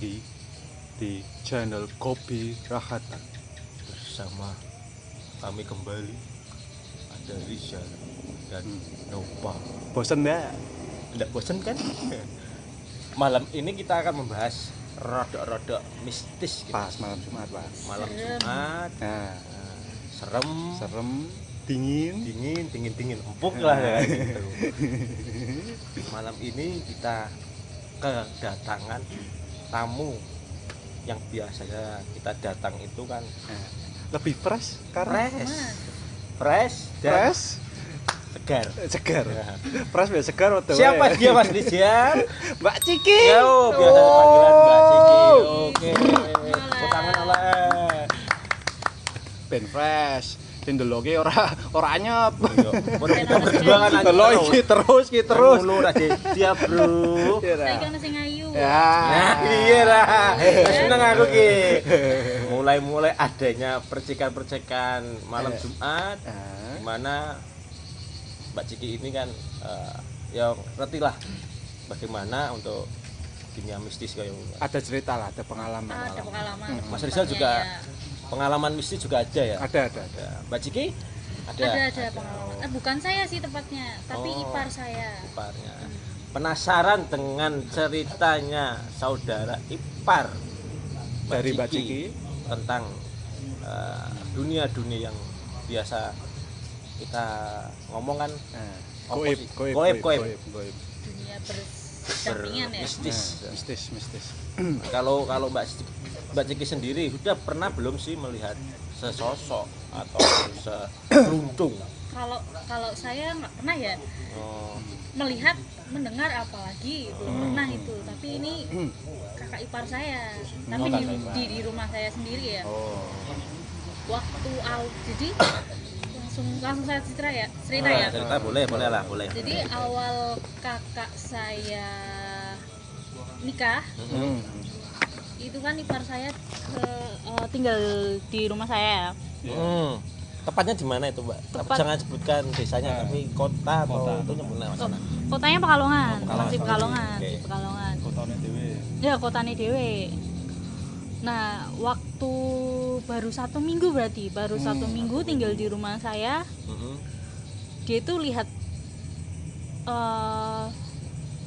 lagi di channel Kopi Rahata. Bersama kami kembali ada Rizal dan Nova. Bosen ya? Tidak bosan kan? Malam ini kita akan membahas rodok-rodok mistis gitu. Pas malam Jumat, Pak. Malam Jumat. Nah, Serem, dingin. empuk lah ya gitu. Malam ini kita kedatangan tamu yang biasanya kita datang itu kan Lebih fresh karena fresh dan segar. segar. Fresh biar segar betul. Siapa dia Mas Rizal? Mbak Ciki. Yo, biasa panggilan Mbak Ciki. Oke. Tepuk tangan oleh. Ben fresh. Tindeloke ora anyep. Yo, perkembangan Telo iki terus. Mulu ra dia, Bro. Saya kan sing ayu. Ya. Nah, iya lah. Seneng aku ki. Mulai adanya percikan-percikan malam Jumat di mana Mbak Ciki ini kan ya ngerti lah bagaimana untuk dunia mistis kayak Ada cerita lah, ada pengalaman. Ada pengalaman. Mas Rizal juga pengalaman mistis juga ada ya? Ada. Mbak Ciki ada Pengalaman. Bukan saya sih tepatnya, tapi ipar saya. iparnya. Penasaran dengan ceritanya saudara ipar Dari Mbak Ciki tentang dunia-dunia yang biasa kita ngomong kan goib. Dunia berdampingan ya. mistis. Kalau Mbak Ciki sendiri sudah pernah belum sih melihat sesosok atau seruntung? Kalau saya nggak pernah ya. Melihat, mendengar apalagi belum pernah itu. Tapi ini kakak ipar saya. Tapi di rumah saya sendiri ya. Waktu jadi langsung saya cerita ya. Cerita boleh. Jadi awal kakak saya nikah, itu kan ipar saya tinggal di rumah saya. Tepatnya di mana itu, Mbak? Jangan sebutkan desanya, tapi kota atau itu nyebutnya mana? Kotanya Pekalongan, masih Pekalongan. Pekalongan, Oke. di Pekalongan. Kotane dhewe. Ya, kotanya dewe. Nah, waktu baru 1 minggu berarti, satu minggu tinggal di rumah saya, dia itu lihat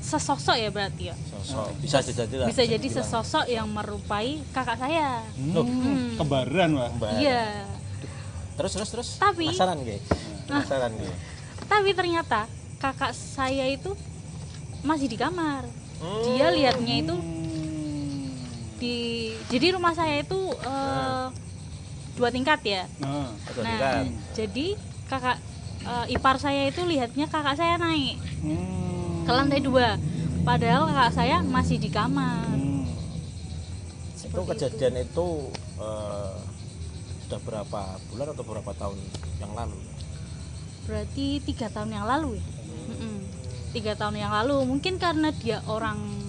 sesosok ya berarti ya. Sosok bisa jadi lah. Bisa jadi sesosok yang merupai kakak saya. Kembaran, Pak. Iya. Terus. Tapi- Penasaran nggih? Tapi ternyata kakak saya itu masih di kamar. Dia lihatnya itu jadi rumah saya itu 2 tingkat ya. Nah, jadi kakak ipar saya itu lihatnya kakak saya naik ke lantai 2. Padahal kakak saya masih di kamar. Itu kejadian itu sudah berapa bulan atau berapa tahun yang lalu? Berarti 3 tahun yang lalu ya. 3 tahun yang lalu. Mungkin karena dia orang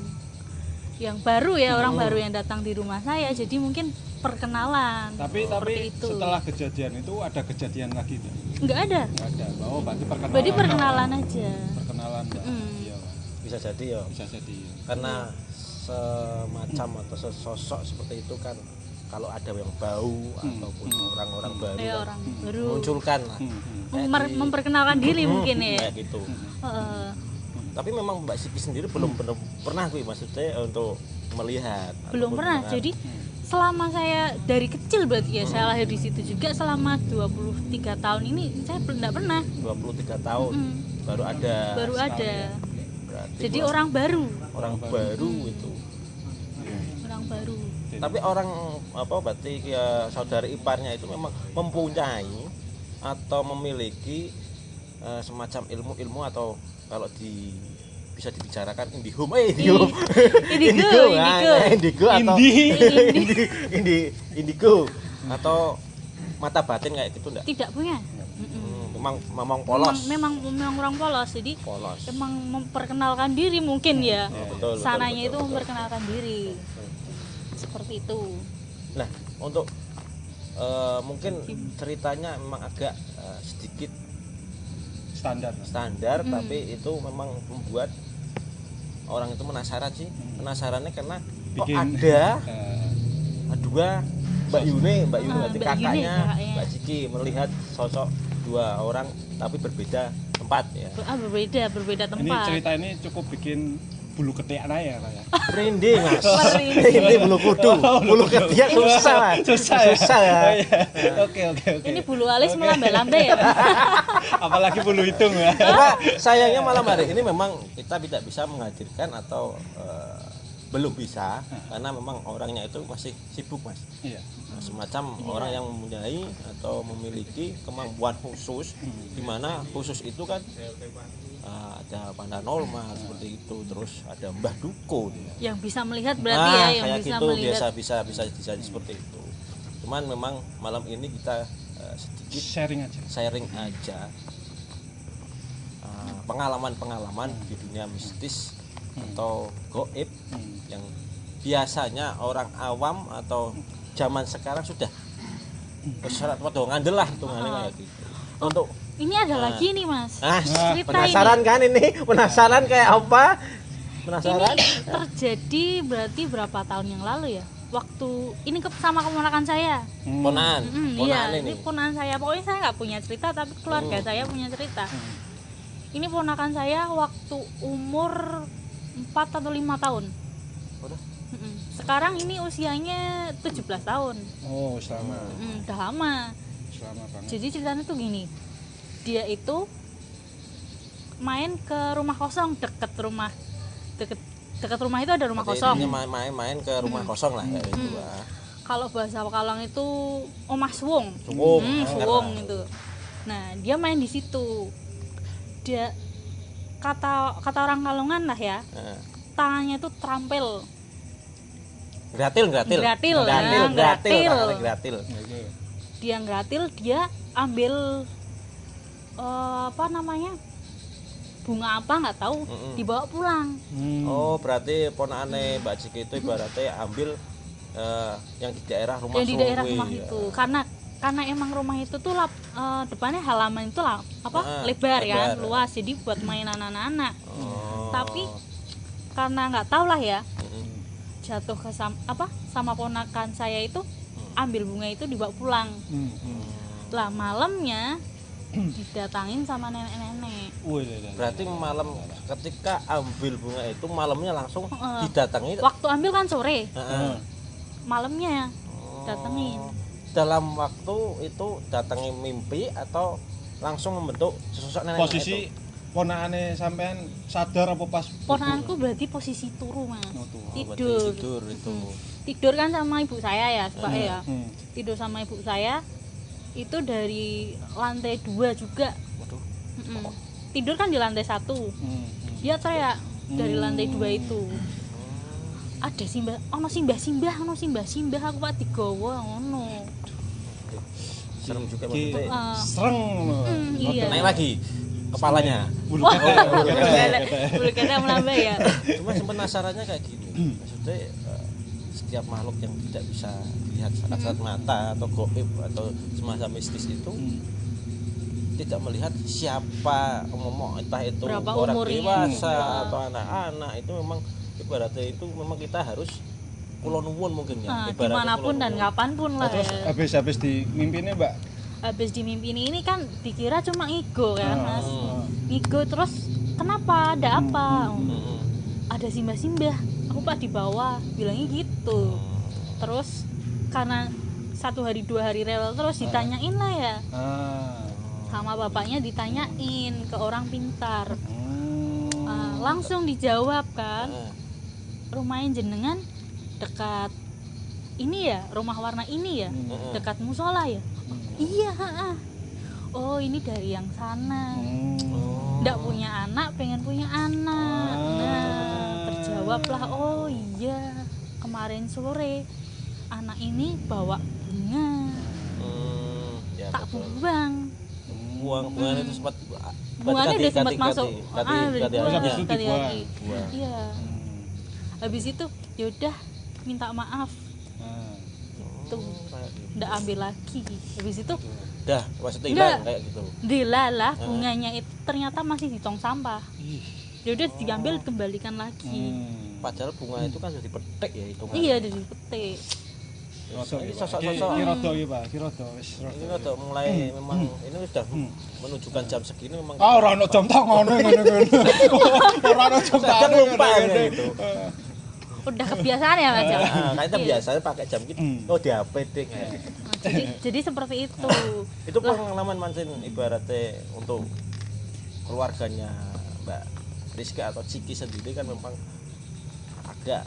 yang baru ya, orang baru yang datang di rumah saya, jadi mungkin perkenalan. Tapi itu. setelah kejadian itu ada kejadian lagi enggak? Nggak ada. Ada. Oh, berarti Berarti perkenalan aja. Perkenalan, Pak. Iya, Pak. Bisa jadi ya. Bisa jadi. Karena semacam atau sesosok seperti itu kan kalau ada yang bau ataupun orang-orang baru Ya, kan orang baru munculkan lah. memperkenalkan diri mungkin ya. Kayak gitu. Heeh. Tapi memang Mbak Siti sendiri belum pernah maksudnya untuk melihat. Belum ataupun pernah. mendengar. Jadi selama saya dari kecil berarti ya, saya lahir di situ juga, selama 23 tahun ini saya enggak pernah. 23 tahun baru ada. Berarti Jadi orang baru. Itu. Orang baru. Tapi orang berarti ya saudara iparnya itu memang mempunyai atau memiliki semacam ilmu atau kalau bisa dibicarakan indigo atau mata batin kayak gitu enggak? Tidak punya. Memang polos. Memang orang polos. Jadi Polos. emang memperkenalkan diri mungkin ya. Betul, Sananya betul, itu betul. memperkenalkan diri. Seperti itu. Nah, untuk mungkin ceritanya memang agak sedikit standar tapi itu memang membuat orang itu penasaran sih. Penasarannya karena bikin ada eh, dua Mbak Yuni berarti Mbak Yuni, kakaknya kakaknya. Mbak Ciki melihat sosok dua orang tapi berbeda tempat ya. Berbeda ini tempat. cerita ini cukup bikin bulu ketiak ya kayak. Merinding Mas. Merinding. Ini bulu kudu, bulu ketiak susah Mas. Susah ya. Susah ya. Oh, iya. Oke. Ini bulu alis melambai-lambai ya. Apalagi bulu hidung ya. Cuma sayangnya malam hari ini memang kita tidak bisa menghadirkan atau belum bisa karena memang orangnya itu masih sibuk Mas. Iya. Semacam orang yang mempunyai atau memiliki kemampuan khusus di mana khusus itu kan ada paranormal seperti itu, terus ada Mbah Dukun Yang bisa melihat berarti ya, yang kayak bisa gitu melihat. bisa seperti itu. Cuman memang malam ini kita sedikit Sharing aja. aja pengalaman-pengalaman di dunia mistis atau goib yang biasanya orang awam atau zaman sekarang sudah bersyarat padha ngandel lah hitungane kayak gitu. Untuk Ini ada lagi nih Mas. Cerita penasaran ini. kan ini? Penasaran kayak apa? Penasaran? Ini terjadi berarti berapa tahun yang lalu ya? Waktu ini sama keponakan saya. Ponaan. Iya, Ponaan ini ponakan saya. Pokoknya saya nggak punya cerita, tapi keluarga saya punya cerita. Ini ponakan saya waktu umur 4 atau 5 tahun. Udah. Sekarang ini usianya 17 tahun. Oh, selama Udah lama. banget. Jadi ceritanya tuh gini. Dia itu main ke rumah kosong deket rumah itu ada rumah Berarti kosong. intinya main ke rumah kosong lah kayak gitu. Kalau bahasa Pekalongan itu omah suwung. Suwung. Suwung itu. Nah, dia main di situ. Dia kata orang Kalongan lah ya. Tangannya itu terampil. Gratil. Gratil. Dia gratil, dia ambil apa namanya? Bunga apa nggak tahu, dibawa pulang. Oh, berarti ponakane Mbak Ciki itu ibaratnya ambil yang di daerah rumah Yang di daerah Suwi, rumah ya. itu. Karena emang rumah itu tuh depannya halaman itu lah lebar ya, luas. Jadi buat mainan anak-anak. Tapi karena nggak tahu lah ya, jatuh ke sama ponakan saya itu, ambil bunga itu dibawa pulang. Lah malamnya didatangin sama nenek-nenek. Berarti malam ketika ambil bunga itu malamnya langsung didatangi. Waktu ambil kan sore, malamnya datengin. Dalam waktu itu datangi mimpi atau langsung membentuk sesosok nenek Posisi ponakane sampean sadar apa pas Ponakanku berarti posisi turu Mas. Tidur itu. Tidur kan sama ibu saya ya, ya. Tidur sama ibu saya itu dari lantai 2 juga. Waduh. Tidur kan di lantai 1. Dia teriak dari lantai 2 itu. Ada simbah, simbah aku Pak digawa ngono. Serem juga maksudnya. sereng. Iya. Naik lagi kepalanya. Bulu Ketek melambai ya. Cuma penasarannya kayak gini. Maksudnya setiap makhluk yang tidak bisa dilihat kasat mata atau goib atau semacam mistis itu tidak melihat siapa entah itu berapa orang umurnya, dewasa atau anak-anak, itu memang ibaratnya itu memang kita harus kula nuwun mungkin ya, ibaratnya dimanapun dan kapanpun lah Terus ya. habis di mimpinya Mbak Habis dimimpi ini kan dikira cuma ego kan Mas. Ego terus kenapa, ada apa? Ada simbah-simbah, aku Pak di bawah, bilangnya gitu. Terus karena 1 hari 2 hari rewel terus ditanyain lah ya. Sama bapaknya ditanyain ke orang pintar. Langsung dijawab kan, rumahnya jenengan dekat ini ya, rumah warna ini ya, dekat musola ya. Iya. Oh ini dari yang sana. Nggak punya anak, pengen punya anak. Nah terjawablah, oh iya kemarin sore anak ini bawa bunga, ya, tak betul. buang. Itu sempat Bunganya udah sempat masuk. habis itu dibuang. Iya. Habis itu yaudah minta maaf. Tuh, nggak ambil lagi. Habis itu dah maksudnya hilang kayak gitu. dilalah bunganya itu ternyata masih di tong sampah. Yaudah diambil kembalikan lagi. padahal bunga itu kan sudah dipetik ya hitungan. Iya, dipetik. Ini sosok-sosok Kirodo iki, Pak. Kirodo wis. ini udah mulai memang ini sudah menunjukkan jam segini memang Ah, ora ono jam tangan ngono-ngono. Ora ono jam kadang tangan lupa gitu. Udah kebiasaan ya Mas. Nah, kita biasanya pakai jam gitu. Oh, di HP ding. Jadi seperti itu. Itu pengalaman mancing ibaratnya untuk keluarganya Mbak Rizka atau Ciki sendiri kan memang agak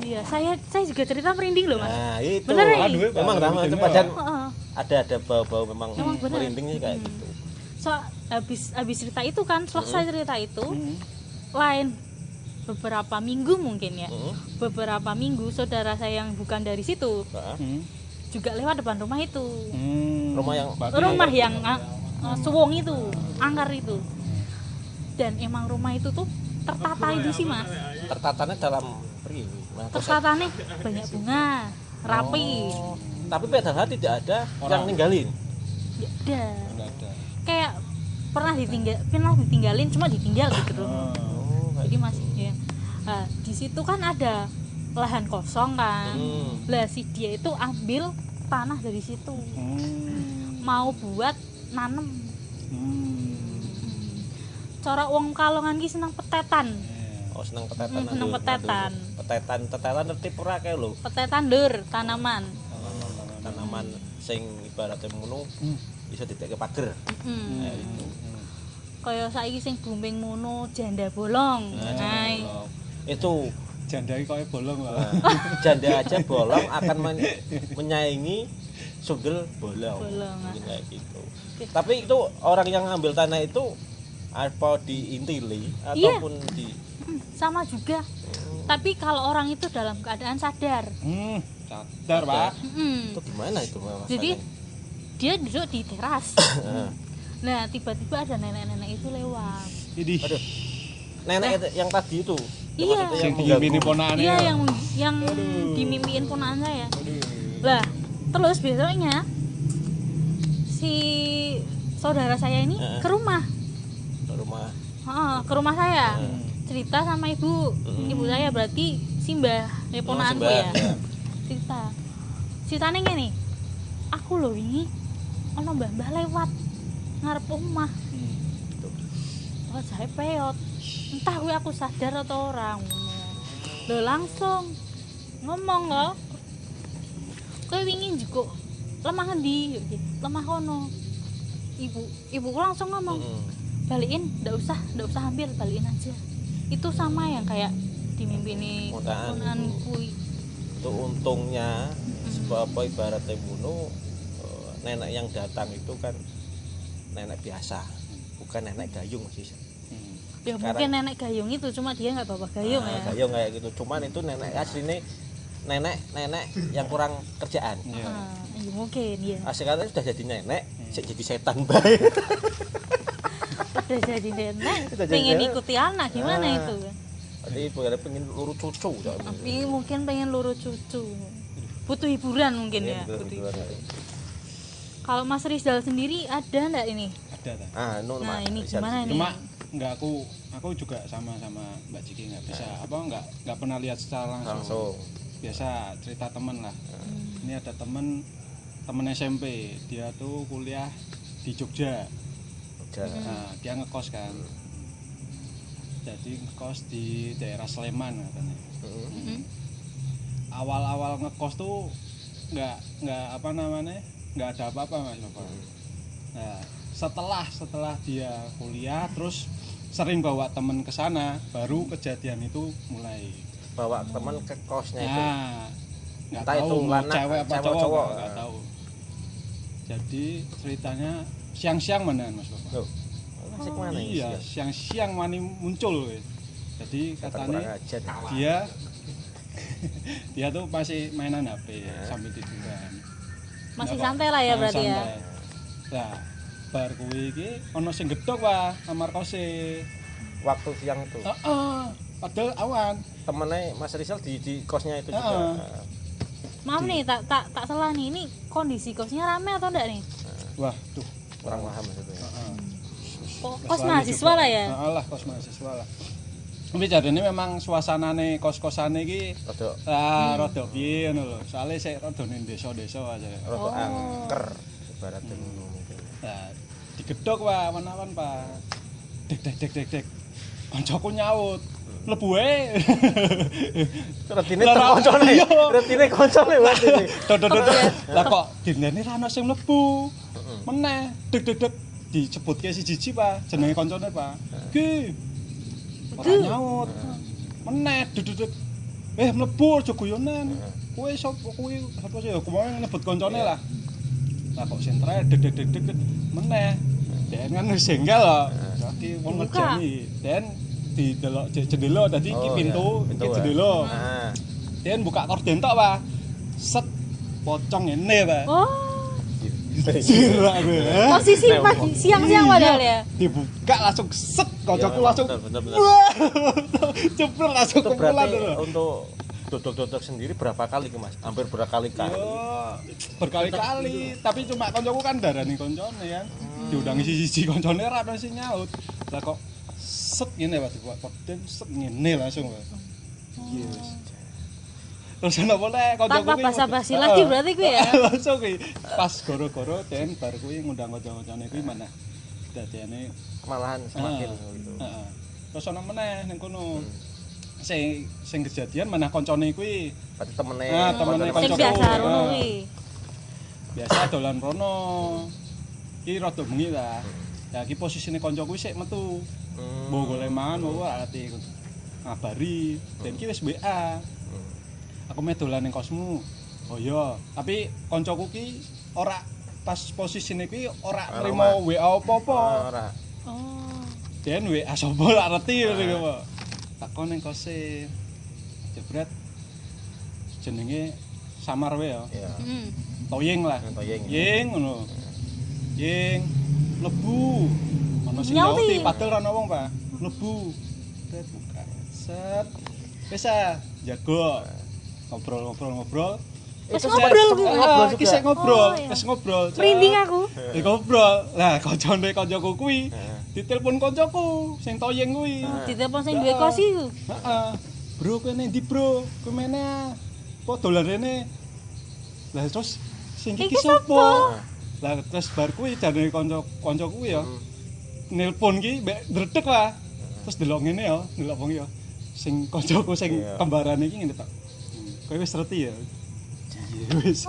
Iya, saya juga cerita merinding loh Mas. nah itu Bener ya? memang ramah itu padahal Heeh. ada bau-bau memang Emang bener. merinding sih kayak gitu. So habis cerita itu kan, selesai cerita itu, lain beberapa minggu mungkin ya. Beberapa minggu saudara saya yang bukan dari situ Nah, juga lewat depan rumah itu. rumah yang Rumah yang suwung itu, angker itu. Dan emang rumah itu tuh tertata itu sih Mas. tertatanya dalam pri. Nah, Tertatanya banyak bunga, rapi. tapi padahal tidak ada yang ninggalin. Ya udah. Enggak ada. Kayak pernah ditinggalin cuma ditinggal gitu loh. Jadi masih ya. Nah, di situ kan ada lahan kosong kan. Lah si dia itu ambil tanah dari situ. Mau buat nanem. Cara wong Kalongan ki seneng petetan. Oh, senang petetan. Seneng petetan. Petetan ngerti pura kayak lho. Petetan lur tanaman. Tanaman sing ibaratnya ngono bisa ditekke pager. Nah, itu. Kaya saiki sing booming mono janda bolong. Nah, Itu Janda iki koyo bolong, Pak. janda aja bolong akan menyaingi sundel bolong. Mungkin kayak gitu. Tapi itu orang yang ngambil tanah itu apa diintili ataupun di sama juga. Tapi kalau orang itu dalam keadaan sadar. Sadar, Pak. itu gimana itu Mas? Jadi dia duduk di teras. Nah, tiba-tiba ada nenek-nenek itu lewat. Ini Aduh. Nenek itu yang tadi itu. Iya. Maksudnya sing yang dimimini mengganggu. ponakane. Iya, yang dimimpiin ponakan saya. Lah, terus besoknya si saudara saya ini ke rumah. Ke rumah. Ke rumah saya. Cerita sama ibu saya berarti si mbah ponakanku ya. Ceritanya ngene, aku lho wingi ana mbah-mbah lewat ngarep omah. Oh, saya peot. Entah kuwi aku sadar atau orang. Lho langsung ngomong lho. Kowe wingi njukuk lemah endi? Lemah kono. Ibuku langsung ngomong, balikin, ndak usah ambil, balikin aja. Itu sama yang kayak dimimpini ponanku. Itu untungnya sebab apa ibaratnya bunuh nenek yang datang itu kan nenek biasa, bukan nenek gayung sih. Ya mungkin nenek gayung itu cuma dia nggak bawa gayung ya. Gayung kayak gitu, cuman itu nenek aslinya nenek yang kurang kerjaan. Ya mungkin ya. Aslinya sudah jadi nenek, jadi setan baik. Udah jadi nenek, Udah jadi pengen nenek. ikuti anak gimana itu? Jadi pengen luru cucu. Tapi mungkin pengen luru cucu, butuh hiburan mungkin ya. Kalau Mas Rizal sendiri ada ndak ini? Ada ta. Nah ini gimana nih? Cuma enggak aku juga sama Mbak Ciki nggak bisa nggak pernah lihat secara langsung. Biasa cerita teman lah. Ini ada teman SMP, dia tuh kuliah di Jogja. Nah, dia ngekos kan. Jadi ngekos di daerah Sleman katanya. Awal-awal ngekos tuh nggak nggak ada apa-apa Mas Bapak. Nah, setelah dia kuliah terus sering bawa temen ke sana, baru kejadian itu mulai. Bawa teman ke kosnya itu. Nah, nggak Entah tahu itu mau anak, cewek apa cewek, cowok. nggak tahu. Jadi ceritanya siang-siang mana Mas Bapak? Loh, asik mana ini? Iya, siang-siang mani muncul. Jadi katanya aja. dia tuh masih mainan HP sambil tiduran. Masih santai lah ya berarti ya. Nah, bar kuwi iki ana sing gedhok Pak, kamar kose. Waktu siang itu. Padahal awan. Temennya Mas Rizal di kosnya itu juga. Maaf nih, tak salah nih. Ini kondisi kosnya rame atau enggak nih? Wah, tuh Kurang paham maksudnya. Kos mahasiswa lah ya. Lah, kos mahasiswa lah. Tapi jarene memang suasanane kos-kosane iki rada piye ngono lho. Soale sik rada ning desa-desa aja. Rada angker ibaratnya ngono mungkin. Nah, digedhok Pak, awan-awan Pak. Dek. Kancaku nyaut. Mlebu wae. Retine terkoncone. Retine koncone wae iki. Lah kok dene ra ono sing mlebu. Meneh dek disebutke siji Pak, jenenge kancane Pak. Ki. Ora nyaut. Meneh dek. Mlebu aja guyonan. Kowe sapa kuwi? Sapa sih? Aku mau nyebut kancane lah. Lah kok sentre dek meneh. Den kan wis jengkel kok. Iki wong ngejami. Den didelok jendela tadi iki pintu, iki jendela. Heeh. Den buka korden tok, Pak. Set pocong ngene, Pak. Oh. Sirak gue. Posisi pas siang-siang padahal ya. Dibuka langsung set kocokku langsung. Bener. Cepet langsung Itu kumpulan berarti dulu. untuk dodok-dodok sendiri berapa kali ke Mas? Hampir berkali-kali. Berkali-kali, tapi cuma koncoku kan darani koncone ya. Diundangi siji koncone ra ono sing nyaut. Lah kok set ngene Pak dibuat korden set ngene langsung Pak. Iya wis. Terus ana boleh koncoku Tanpa basa-basi lagi berarti kuwi ya. Langsung kuwi pas goro-goro den bar kuwi ngundang kanca-kancane kuwi mana. Dadene Malahan semakin gitu. Heeh. Terus ana meneh ning kono. Sing kejadian mana koncone kuwi. Berarti temene. Temene Sing kancaku. biasa rono kuwi. Biasa dolan rono. Iki rada bengi ta. Ya iki posisine kancaku sik metu. Mbok golek mangan mbok ora ati ngabari. Den iki wis WA. Aku meh dolan ning kosmu. Oh iya, tapi kancaku ki ora pas posisine kuwi ora nrimo WA apa-apa. Ora. Oh. Den WA sapa lak ngerti ngono. Takon ning kose. Jebret jenenge samar wae ya. Iya. Toyeng lah. Toyeng. Yeng ngono. Yeng mlebu. Ono sing Nyauti. nyauti padahal ora ono wong, Pak. Mlebu. Set buka. Set. Wis jago. Ngobrol. Wis ngobrol kuwi. Iki sik ngobrol, Oh, iya. wis ngobrol. Merinding aku. Ngobrol. Lah kancaku kuwi ditelepon kancaku sing toyeng kuwi. Ditelepon sing duwe kos iku. Heeh. Bro, kowe ning ndi, Bro? Kowe meneh. Apa dolan rene? Lah terus sing iki sapa? Lah terus bar kuwi jane kanca kuwi ya. Nelpon ki mbek ndredeg lah. Terus delok ngene ya, delok wong ya. Sing kancaku sing kembarane iki ngene tok. Kowe wis ngerti ya? Iya wis.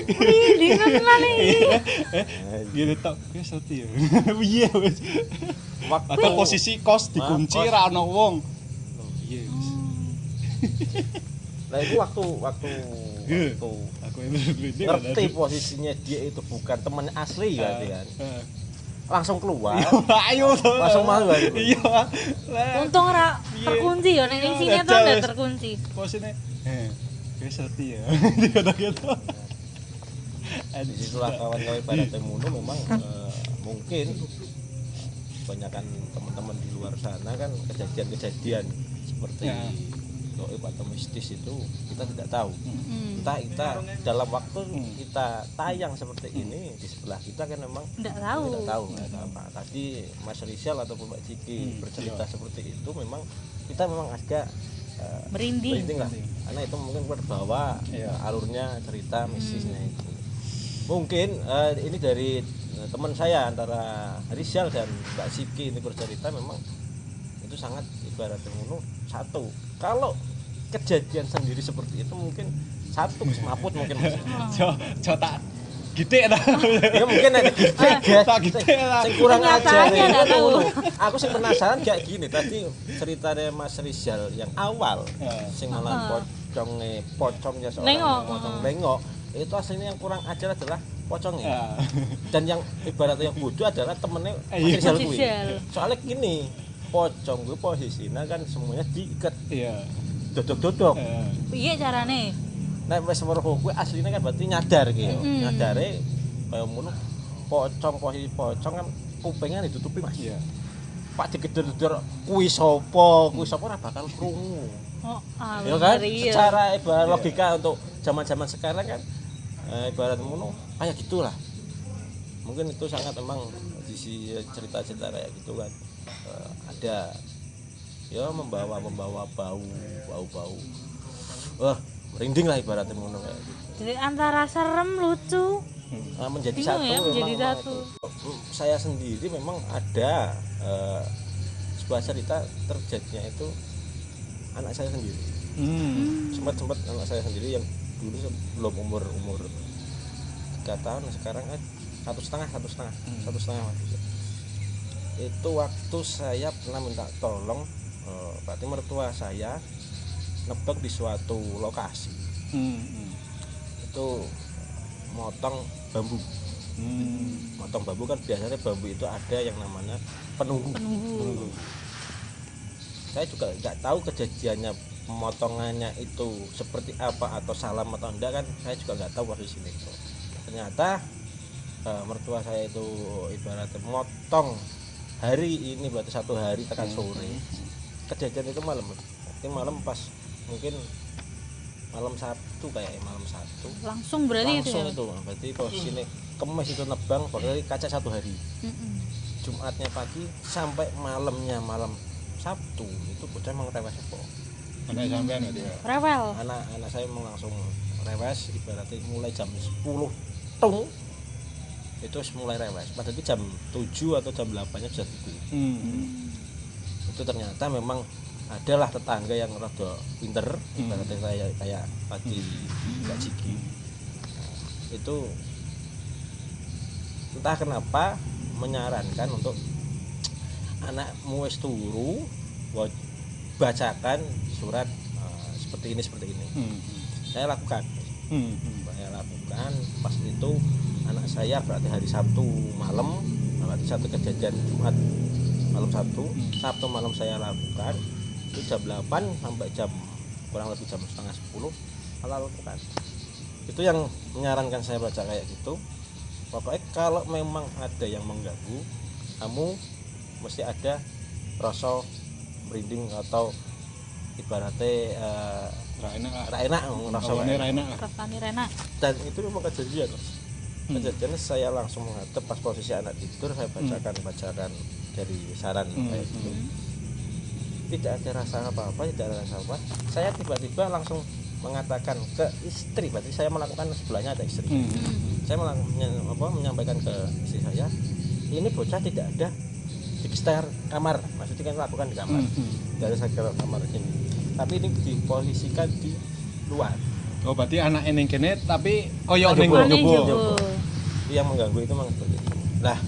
Merinding tenan iki. Ngene tok, kowe wis ngerti ya? Iya wis. Waktu posisi kos dikunci ra ono wong. Iya wis. Nah itu waktu Aku ini ngerti posisinya dia itu bukan teman asli berarti kan. Langsung keluar. Ayo Langsung malu kan. Iya. Untung ora terkunci ya ning sinetron udah terkunci. Posisinya kowe ngerti ya. Dikata-kata. Disitulah kawan-kawan pada Temuno memang mungkin kebanyakan teman-teman di luar sana kan kejadian-kejadian seperti gaib atau mistis itu kita tidak tahu. Entah kita dalam waktu kita tayang seperti ini di sebelah kita kan memang Enggak tahu. Apa. Tadi Mas Rizal ataupun Mbak Ciki bercerita seperti itu memang kita memang agak Merinding. lah karena itu mungkin terbawa alurnya cerita mistisnya itu. Mungkin ini dari teman saya antara Rizal dan Mbak Ciki ini bercerita memang itu sangat ibarat ngono satu. Kalau kejadian sendiri seperti itu mungkin satu semaput mungkin Mas. Jo tak gede dah. Ya mungkin ada gede lah. Sing kurang ajar. Kenyataannya nggak tahu. Aku sih penasaran kayak gini tadi ceritanya Mas Rizal yang awal sing malah pocongnya seorang pocong bengok itu aslinya yang kurang ajar adalah pocongnya. Dan yang ibaratnya yang bodoh adalah temennya Mas Rizal kuwi. Soalnya gini, pocong gue posisinya kan semuanya diikat. Iya. Dodok-dodok. Piye carane? Nek wis weruh kuwi asline kan berarti nyadar ki yo. Nyadare kaya ngono posisi pocong kan kupingnya ditutupi Mas. Iya. Pak digeder-geder kuwi sapa ora bakal krungu. Oh, Ya kan? Secara ibarat logika untuk zaman-zaman sekarang kan ibarat ngono kayak gitulah. Mungkin itu sangat memang di cerita-cerita kayak gitu kan ada ya membawa bau. Wah, merinding lah ibaratnya ngono kayak gitu. Jadi antara serem, lucu, Menjadi bingung satu ya, menjadi memang satu. itu. Saya sendiri memang ada sebuah cerita terjadinya itu anak saya sendiri. Sempat anak saya sendiri yang dulu belum umur 3 tahun, sekarang kan 1,5 itu waktu saya pernah minta tolong berarti mertua saya nebak di suatu lokasi itu motong bambu. Motong bambu kan biasanya bambu itu ada yang namanya penunggu. Saya juga nggak tahu kejadiannya pemotongannya itu seperti apa atau salam atau enggak kan, saya juga nggak tahu posisi itu. Ternyata mertua saya itu ibaratnya motong hari ini berarti 1 hari tekan sore. Kejadian itu malam pas mungkin malam Sabtu kayak malam Sabtu. Langsung berarti Langsung itu. itu berarti posisinya Kemis itu nebang berarti kaca 1 hari. Jumatnya pagi sampai malamnya malam Sabtu itu bocah emang rewes kok. Anak sampean berarti ya. Rewel. Anak saya memang langsung rewes ibaratnya mulai jam 10 tung itu mulai rewes. Padahal jam 7 atau jam 8-nya sudah tidur. Itu ternyata memang adalah tetangga yang rada pinter ibaratnya kayak tadi Mbak Jiki. Itu entah kenapa menyarankan untuk anakmu wis turu bacakan surat seperti ini. Saya lakukan pas itu anak saya berarti hari Sabtu malam, berarti satu kejadian Jumat malam Sabtu malam saya lakukan itu jam 8 sampai jam kurang lebih jam 9:30 lakukan. Itu yang menyarankan saya baca kayak gitu. Pokoknya kalau memang ada yang mengganggu, kamu mesti ada rasa merinding atau ibaratnya ra enak Rasanya enak. dan itu memang kejadian. Kejadiannya saya langsung menghadap pas posisi anak tidur, saya bacakan dari saran kayak gitu. Tidak ada rasa apa-apa, saya tiba-tiba langsung mengatakan ke istri, berarti saya melakukan sebelahnya ada istri. Saya menyampaikan ke istri saya, ini bocah tidak ada di sekitar kamar, maksudnya kan lakukan di kamar, dari sekitar kamar ini, tapi ini diposisikan di luar. Oh berarti anak ning kene tapi koyo ning Aneh njaba. juga. Yang mengganggu itu memang seperti itu. Nah,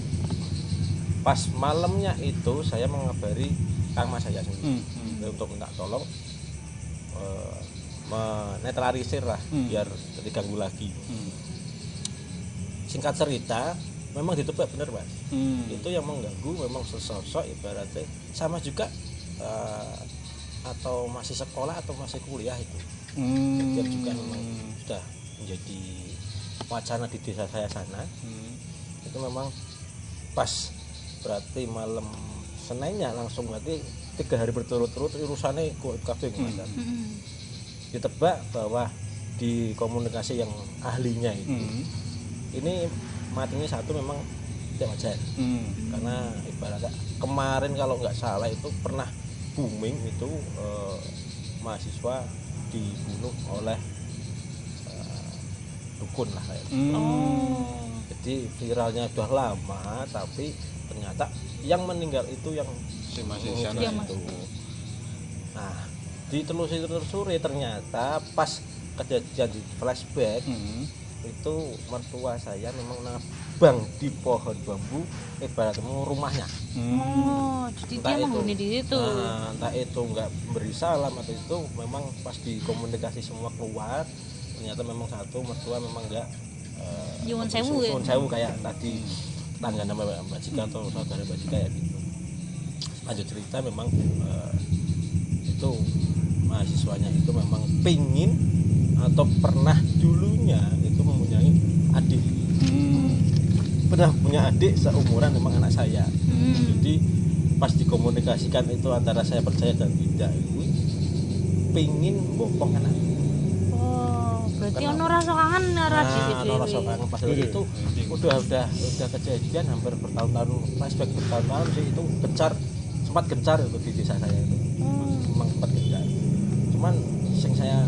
pas malamnya itu saya mengabari kang mas saya sendiri untuk minta tolong menetralisir lah biar tidak diganggu lagi. Singkat cerita, memang ditebak benar Mas. Itu yang mengganggu memang sesosok ibaratnya sama juga atau masih sekolah atau masih kuliah itu. Dia juga memang sudah menjadi wacana di desa saya sana. Itu memang pas berarti malam Seninnya langsung berarti 3 hari berturut-turut urusannya kabeh ngono. Ditebak bahwa di komunikasi yang ahlinya itu ini matinya satu memang tidak wajar. Karena ibaratnya kemarin kalau nggak salah itu pernah booming itu mahasiswa dibunuh oleh dukun lah kayak gitu. Jadi viralnya udah lama tapi ternyata yang meninggal itu yang masih sana itu. Nah, ditelusuri ternyata pas kejadian di flashback itu mertua saya memang nabang di pohon bambu ibaratnya rumahnya. Jadi dia menghuni di situ. Nah, entah itu nggak beri salam atau itu memang pas dikomunikasi semua keluar ternyata memang satu mertua memang nggak Nyuwun sewu kayak tadi tangga nama Mbak Jika atau saudara Mbak Jika ya gitu. Lanjut cerita memang itu mahasiswanya itu memang pingin atau pernah dulunya itu mempunyai adik. Pernah punya adik seumuran memang anak saya. Jadi pas dikomunikasikan itu antara saya percaya dan tidak itu pingin bopong anak. Berarti ono rasa kangen radi Ono rasa kangen pas itu udah kejadian hampir bertahun-tahun flashback bertahun-tahun sih itu sempat gencar itu di desa saya itu. memang sempat kerja. Cuman yang saya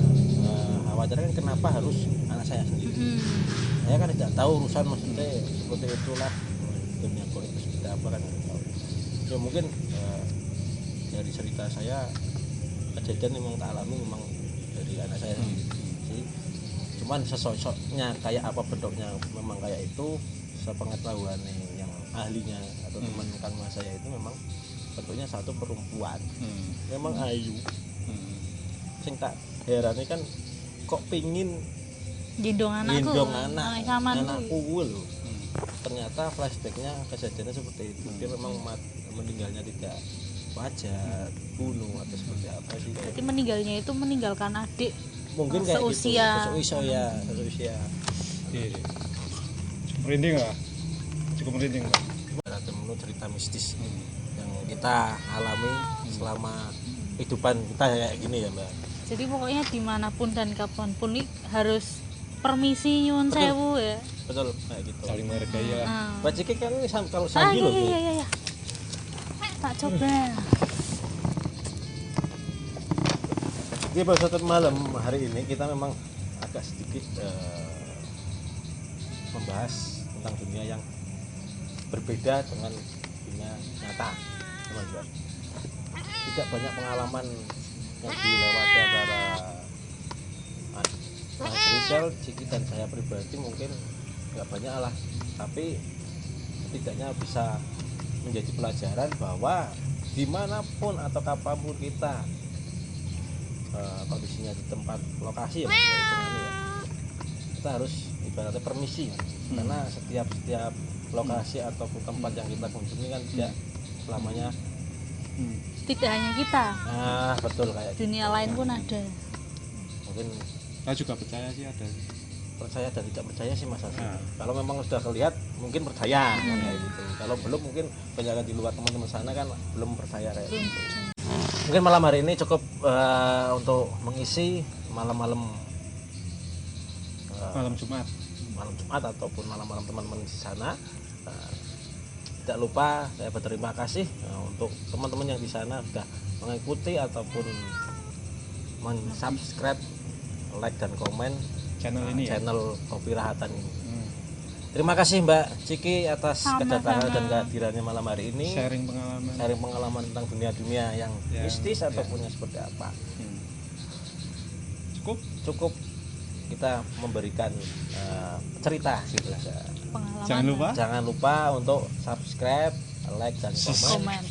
khawatirkan kenapa harus anak saya sendiri. Saya kan tidak tahu urusan maksudnya seperti itulah, dunia politik seperti apa kan tidak tahu. Ya mungkin dari cerita saya kejadian memang tak alami memang dari anak saya sendiri. Jadi, cuman sesosoknya kayak apa bentuknya memang kayak itu, sepengetahuan yang ahlinya atau teman kanwa saya itu memang bentuknya satu perempuan, memang ayu. Sing tak herane kan kok pingin gendong anakku loh. Ternyata flashbacknya kejadiannya seperti itu. Dia memang meninggalnya tidak wajar, bunuh atau seperti apa sih? Berarti meninggalnya itu meninggalkan adik mungkin kayak seusia. Seusia. Iya. Merinding lah. Cukup merinding Pak. Ada menurut cerita mistis yang kita alami selama kehidupan kita kayak gini ya Mbak. Jadi pokoknya dimanapun dan kapanpun nih harus permisi nyuwun sewu ya. Betul kayak gitu. Saling menghargai ya. Mbak Ciki kan ini kalau sambil loh. Iya. Tak coba. Di episode malam hari ini kita memang agak sedikit membahas tentang dunia yang berbeda dengan dunia nyata, teman-teman. Tidak banyak pengalaman yang dilewati antara Mas Rizal, Ciki dan saya pribadi mungkin nggak banyak lah, tapi setidaknya bisa menjadi pelajaran bahwa dimanapun atau kapanpun kita kondisinya di tempat lokasi ya, Mas, ya, kita harus ibaratnya permisi karena setiap lokasi ataupun tempat yang kita kunjungi kan tidak selamanya Tidak hanya kita, betul kayak dunia lain pun ada. mungkin Saya juga percaya sih ada. percaya dan tidak percaya sih Mas Hasan. Kalau memang sudah kelihatan mungkin percaya kan, kayak gitu. Kalau belum mungkin banyak di luar teman-teman sana kan belum percaya kayak gitu. Mungkin malam hari ini cukup untuk mengisi malam-malam Malam Jumat ataupun malam-malam teman-teman di sana. Tidak lupa saya berterima kasih untuk teman-teman yang di sana sudah mengikuti ataupun men-subscribe, like dan komen channel ini ya. channel Kopi Rahatan ini. Terima kasih Mbak Ciki atas kedatangan dan kehadirannya malam hari ini. Sharing pengalaman tentang dunia-dunia yang mistis ataupun yang seperti apa. Cukup kita memberikan cerita gitu saja. Jangan lupa untuk subscribe, like dan komen.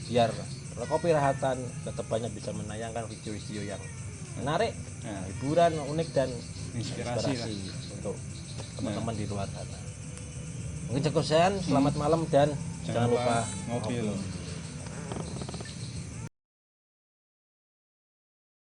Biar Kopi Rahatan tetap banyak bisa menayangkan video-video yang menarik, hiburan, unik dan inspirasi untuk teman-teman di luar sana. Mungkin cukup sekian, selamat malam dan jangan lupa ngopi.